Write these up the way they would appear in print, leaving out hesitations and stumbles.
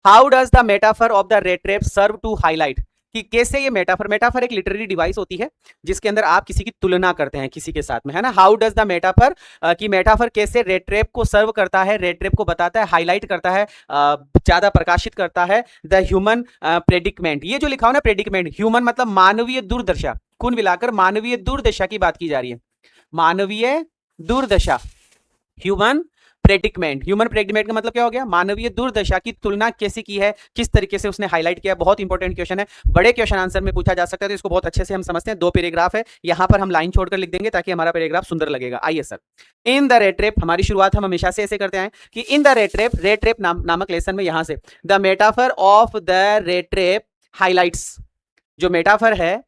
How does the metaphor of the rat trap serve to highlight, कि कैसे ये metaphor एक लिटरेरी डिवाइस होती है जिसके अंदर आप किसी की तुलना करते हैं किसी के साथ में, है ना। हाउ डज द मेटाफर, कि मेटाफर कैसे रेट ट्रैप को सर्व करता है, रेट ट्रैप को बताता है, हाईलाइट करता है, ज्यादा प्रकाशित करता है द ह्यूमन प्रेडिकमेंट। ये जो लिखा हो ना प्रेडिकमेंट, ह्यूमन मतलब मानवीय दुर्दशा, कुल मिलाकर मानवीय दुर्दशा की बात की जा रही है, मानवीय दुर्दशा, ह्यूमन प्रेडिकमेंट। ह्यूमन प्रेडिकमेंट का मतलब क्या हो गया, मानवीय दुर्दशा की तुलना कैसे की है, किस तरीके से उसने हाईलाइट किया। बहुत इंपॉर्टेंट क्वेश्चन है, बड़े क्वेश्चन आंसर में पूछा जा सकता है, तो इसको बहुत अच्छे से हम समझते हैं। 2 पैराग्राफ है, यहां पर हम लाइन छोड़कर लिख देंगे ताकि हमारा पैराग्राफ सुंदर लगेगा। आइए sir, in the rat trap, हमारी शुरुआत हम हमेशा से ऐसे करते हैं कि इन द रेट ट्रैप नामक लेसन में यहां से the metaphor of the rat trap highlights, जो मेटाफर है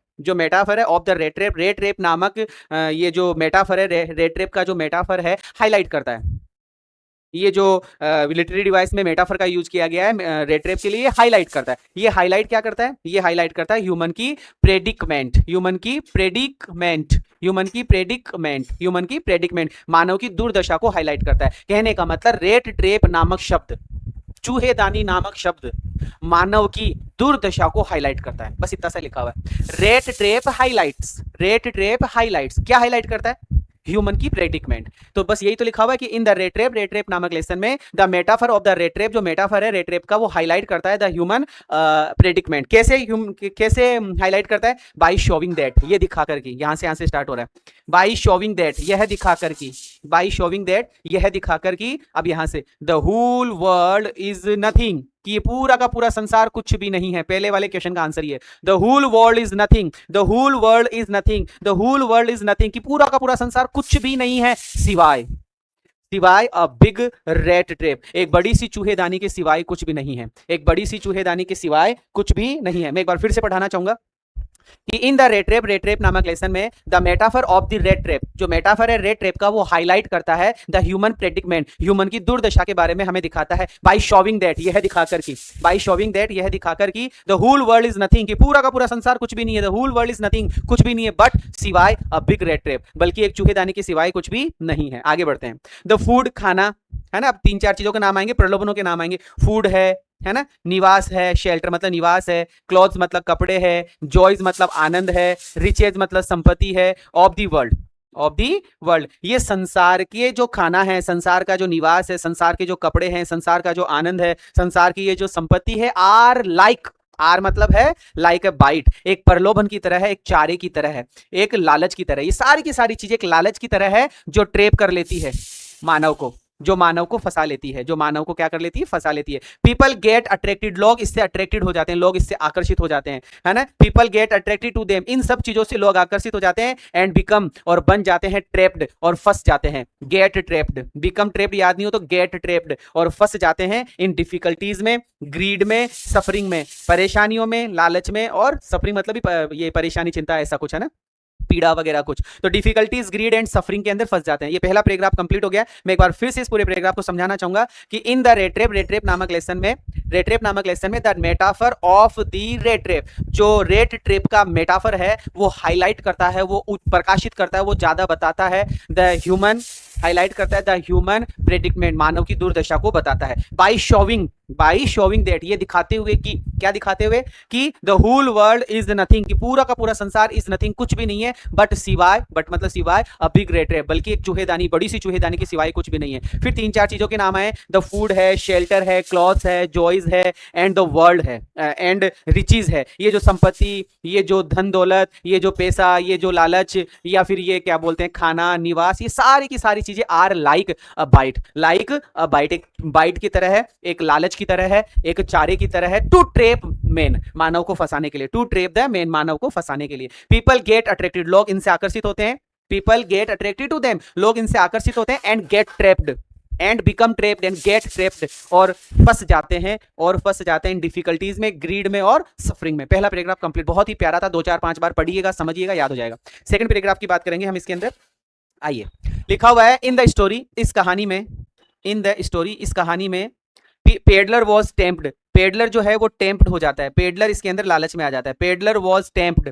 ऑफ द रेट ट्रैप नामक ये जो मेटाफर है, रेट ट्रैप का जो मेटाफर है हाईलाइट करता है। ये जो लिटरेरी डिवाइस में मेटाफर का यूज किया गया है रेट ट्रैप के लिए, हाईलाइट करता है। ये हाईलाइट क्या करता है, ये हाईलाइट करता है ह्यूमन की प्रेडिकमेंट, मानव की दुर्दशा को हाईलाइट करता है। कहने का मतलब रेट ट्रैप नामक शब्द, चूहेदानी नामक शब्द मानव की दुर्दशा को हाईलाइट करता है। बस इतना सा लिखा हुआ है, रेट ट्रैप हाईलाइट्स क्या हाईलाइट करता है, ह्यूमन की प्रेडिकमेंट। तो बस यही तो लिखा हुआ है कि इन द रेट ट्रैप नामक लेसन में the metaphor of the rat trap, जो मेटाफर है रेट ट्रैप का, वो हाईलाइट करता है द ह्यूमन प्रेडिकमेंट। कैसे हाईलाइट करता है, बाय शोविंग दैट, ये दिखा करके, यहां से स्टार्ट हो रहा है, बाय शोविंग दैट, यह दिखा करके, बाय शोविंग दैट, यह दिखा करके। अब यहां से the whole world is nothing, कि ये पूरा का पूरा संसार कुछ भी नहीं है। पहले वाले क्वेश्चन का आंसर ये, the whole world is nothing, the whole world is nothing, the whole world is nothing, कि पूरा का पूरा संसार कुछ भी नहीं है सिवाय अ बिग रेट ट्रैप, एक बड़ी सी चूहेदानी के सिवाय कुछ भी नहीं है, एक बड़ी सी चूहेदानी के सिवाय कुछ भी नहीं है। मैं एक बार फिर से पढ़ाना चाहूंगा कि इन द रेट ट्रैप नामक लेसन में the metaphor of the rat trap, जो मेटाफर है रेट ट्रैप का, वो हाईलाइट करता है द ह्यूमन प्रेडिकमेंट, ह्यूमन की दुर्दशा के बारे में हमें दिखाता है। बाय शोविंग दैट, यह दिखाकर की, बाय शोविंग दैट, यह दिखाकर की, the whole world is nothing, कि पूरा का पूरा संसार कुछ भी नहीं है, the whole world is nothing, कुछ भी नहीं है, बट सिवाय अ बिग रेट ट्रैप, बल्कि एक चूहेदानी के सिवाय कुछ भी नहीं है। आगे बढ़ते हैं, द फूड, खाना, है ना। अब 3-4 चीजों के नाम आएंगे, प्रलोभनों के नाम आएंगे। फूड है ना, निवास है, शेल्टर मतलब निवास है, क्लॉथ्स मतलब कपड़े है, जॉयज मतलब आनंद है, रिचेज मतलब संपत्ति है, ऑफ दी वर्ल्ड, ये संसार के जो खाना है, संसार का जो निवास है, संसार के जो कपड़े हैं, संसार का जो आनंद है, संसार की ये जो संपत्ति है, आर मतलब है लाइक ए बाइट, एक प्रलोभन की तरह है, एक चारे की तरह है, एक लालच की तरह। ये सारी की सारी चीजें एक लालच की तरह है जो ट्रैप कर लेती है मानव को, जो मानव को फंसा लेती है, जो मानव को क्या कर लेती है, फंसा लेती है। पीपल गेट अट्रैक्टेड, लोग इससे अट्रैक्टेड हो जाते हैं, लोग इससे आकर्षित हो जाते हैं, है ना। People get attracted to them, इन सब चीजों से लोग आकर्षित हो जाते हैं, एंड बिकम, और बन जाते हैं, ट्रैप्ड, और फंस जाते हैं। गेट ट्रैप्ड, बिकम ट्रैप्ड याद नहीं हो तो गेट ट्रैप्ड, और फंस जाते हैं इन डिफिकल्टीज में, ग्रीड में, सफरिंग में, परेशानियों में, लालच में, और सफरिंग मतलब ये परेशानी, चिंता, ऐसा कुछ है ना, पीड़ा वगैरह कुछ। तो डिफिकल्टीज, ग्रीड एंड सफरिंग के अंदर फंस जाते हैं। ये पहला पैराग्राफ कंप्लीट हो गया। मैं एक बार फिर से इस पूरे पैराग्राफ को समझाना चाहूंगा कि इन द रेट ट्रैप नामक लेसन में the metaphor of the rat trap, जो रेट ट्रैप का मेटाफर है, वो हाईलाइट करता है, वो प्रकाशित करता है, वो ज्यादा बताता है द ह्यूमन, हाईलाइट करता है द ह्यूमन प्रेडिकमेंट, मानव की दुर्दशा को बताता है। बाय शोविंग दैट, ये दिखाते हुए कि, क्या दिखाते हुए, कि the whole world is nothing, कि पूरा का पूरा संसार इज नथिंग, कुछ भी नहीं है, बट मतलब सिवाय अ बिग रेट ट्रैप, बल्कि एक चूहेदानी, बड़ी सी चूहेदानी के सिवाय कुछ भी नहीं है। फिर 3-4 चीजों के नाम आए, द फूड है, शेल्टर है, क्लॉथ्स है, जॉयज है, एंड द वर्ल्ड है, एंड रिचीज है। ये जो संपत्ति, ये जो धन दौलत, ये जो पैसा, ये जो लालच, या फिर ये क्या बोलते हैं, खाना, निवास, ये सारी की सारी चीजें आर लाइक अ बाइट, एक बाइट की तरह है, एक लालच की तरह है, एक चारे की तरह है, टू ट्रैप मैन, मानव को फंसाने के लिए, टू ट्रैप द मैन, मानव को फंसाने के लिए। पीपल गेट अट्रैक्टेड, लोग इनसे आकर्षित होते हैं, people get attracted to them, लोग इनसे आकर्षित होते हैं, and get trapped, and become trapped, and get trapped, और फंस जाते हैं इन डिफिकल्टीज में, ग्रीड में, और सफरिंग में। पहला पैराग्राफ कंप्लीट, बहुत ही प्यारा था, 2-4-5 बार पढ़िएगा, समझिएगा, याद हो जाएगा। सेकंड पैराग्राफ की बात करेंगे हम इसके अंदर। आइए, लिखा हुआ है, इन द स्टोरी, इस कहानी में, पेडलर वॉज टेम्प्ड, पेडलर जो है वो टेम्प्ड हो जाता है, पेडलर इसके अंदर लालच में आ जाता है। Peddler was tempted,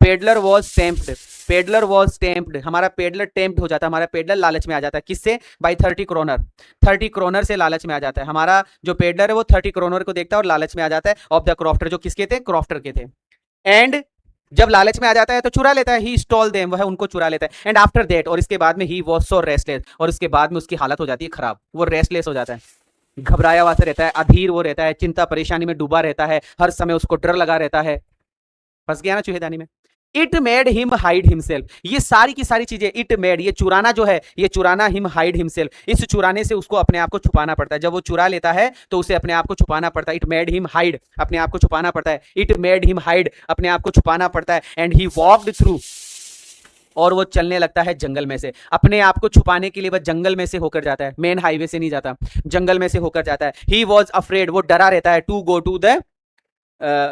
peddler was tempted, peddler was tempted, हमारा पेडलर टेम्प्ड हो जाता है, हमारा पेडलर लालच में आ जाता है। किससे? बाई 30 क्रोनर, 30 क्रोनर से लालच में आ जाता है। हमारा जो पेडलर है वो 30 क्रोनर को देखता है और लालच में आ जाता है ऑफ द क्रॉफ्टर, जो किसके थे? क्रॉफ्टर के थे। एंड जब लालच में आ जाता है तो चुरा लेता है, ही स्टॉल देम, वह उनको चुरा लेता है। एंड आफ्टर दैट, और इसके बाद में ही वॉज सो रेस्टलेस, और इसके बाद में उसकी हालत हो जाती है खराब, वो रेस्टलेस हो जाता है, घबराया हुआ से रहता है, अधीर वो रहता है, चिंता परेशानी में डूबा रहता है, हर समय उसको डर लगा रहता है। फंस गया ना चूहेदानी में। It made him hide himself, ये सारी की सारी चीजें इट मेड, ये चुराना जो है, ये चुराना हिम हाइड हिमसेल्फ, इस चुराने से उसको अपने आप को छुपाना पड़ता है। जब वो चुरा लेता है तो उसे अपने आप को छुपाना पड़ता है। इट मेड हिम हाइड, अपने आप को छुपाना पड़ता है। इट मेड हिम हाइड, अपने आप को छुपाना पड़ता है। एंड ही वॉक्ड थ्रू, और वो चलने लगता है जंगल में से। अपने आप को छुपाने के लिए वह जंगल में से होकर जाता है, मेन हाईवे से नहीं जाता, जंगल में से होकर जाता है। ही वॉज अफ्रेड, वो डरा रहता है, to go to the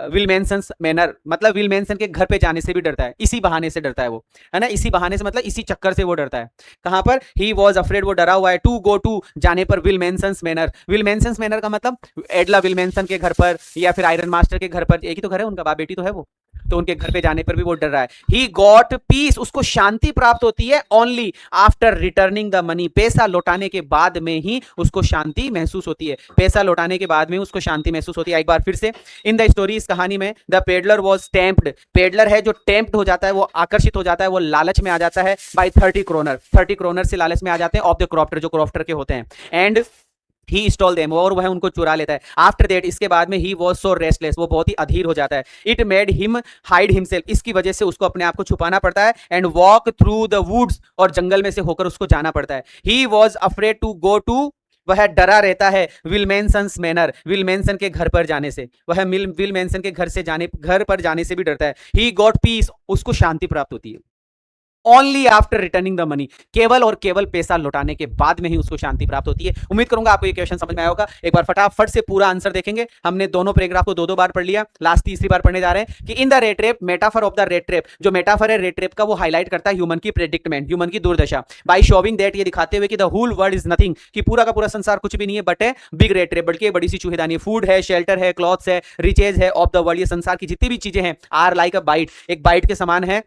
Willmansson manor, मतलब विलमेंसन के घर पे जाने से भी डरता है, इसी बहाने से डरता है वो, है ना, इसी बहाने से, मतलब इसी चक्कर से वो डरता है। कहां पर? ही वॉज अफ्रेड, वो डरा हुआ है, टू गो टू, जाने पर, विलमेंसन मैनर। विलमेंसन मैनर का मतलब एडला विलमेंसन के घर पर या फिर आयरन मास्टर के घर पर, एक ही तो घर है उनका, बाप बेटी तो है वो, तो उनके घर पे जाने पर भी वो डर रहा है। ही गॉट पीस, उसको शांति प्राप्त होती है only after returning the money, पैसा लौटाने के बाद में ही उसको शांति महसूस होती है, पैसा लौटाने के बाद में उसको शांति महसूस होती है। एक बार फिर से, इन द स्टोरी, इस कहानी में, the peddler was tempted, peddler है जो टेम्प्ड हो जाता है, वो आकर्षित हो जाता है, वो लालच में आ जाता है बाई 30 क्रोनर, 30 क्रोनर से लालच में आ जाते हैं ऑफ द क्रॉफ्टर, जो क्रॉफ्टर के होते हैं। एंड ही स्टॉल देम, और वह उनको चुरा लेता है। आफ्टर दैट, इसके बाद में, ही वॉज सो रेस्टलेस, वो बहुत ही अधीर हो जाता है। It made him hide himself, इसकी वजह से उसको अपने आप को छुपाना पड़ता है। And walk through the woods, और जंगल में से होकर उसको जाना पड़ता है। He was afraid to go to, वह डरा रहता है विलमेंसन मैनर, विलमेंसन के घर पर जाने से, वह विलमेंसन के घर पर जाने से भी डरता है। ही गॉट पीस, उसको शांति प्राप्त होती है only after returning the money, केवल और केवल पैसा लौटाने के बाद में ही उसको शांति प्राप्त होती है। उम्मीद करूंगा आपको ये क्वेश्चन समझ में आया होगा। एक बार फटाफट से पूरा आंसर देखेंगे। हमने दोनों पैराग्राफ को दो बार पढ़ लिया, लास्ट तीसरी बार पढ़ने जा रहे हैं कि in the rate rape, metaphor of the rate rape, जो मेटाफर है रेट रेप का, वो हाईलाइट करता है ह्यूमन की प्रेडिक्टमेंट, ह्यूमन की दुर्दशा, बाई शोविंग दैट, ये दिखाते हुए कि the whole world is nothing, कि पूरा का पूरा संसार कुछ भी नहीं है बट है बिग रेट रेप, बल्कि बड़ी सी चूहेदानी। फूड है, शेल्टर है, क्लॉथ्स है, रिचेज है ऑफ द वर्ल्ड, ये संसार की जितनी भी चीजें हैं आर लाइक अ बाइट, एक बाइट के समान है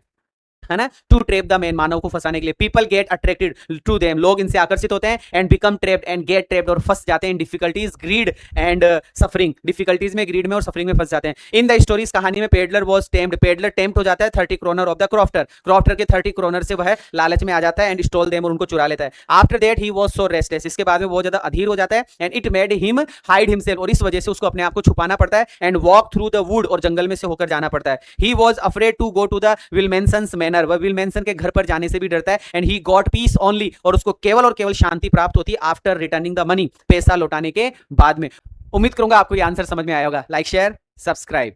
ना, टू ट्रेप द मैन, मानव को फंसाने के लिए। People get attracted to them, लोग इनसे आकर्षित होते हैं। And become trapped and get trapped, और फंस जाते हैं। Difficulties, greed and suffering, difficulties में, ग्रीड में और सफरिंग में फंस जाते हैं। इन द स्टोरीज, कहानी में, peddler was tempted, peddler tempted हो जाता है 30 kronor of the crofter, crofter के 30 क्रोनर से वह लालच में आ जाता है। एंड स्टॉल देम, और उनको चुरा लेता है। After that he was so restless, इसके बाद में बहुत ज्यादा अधीर हो जाता है। And it made him hide himself, और इस वजह से उसको अपने आप को छुपाना पड़ता है। And walk through the wood, और जंगल में से होकर जाना पड़ता है। He was afraid to go to the Willmansson manor, वह विलमेंसन के घर पर जाने से भी डरता है। And he got peace only, और उसको केवल और केवल शांति प्राप्त होती है आफ्टर रिटर्निंग द मनी, पैसा लौटाने के बाद में। उम्मीद करूंगा आपको ये आंसर समझ में आया होगा। Like, share, subscribe.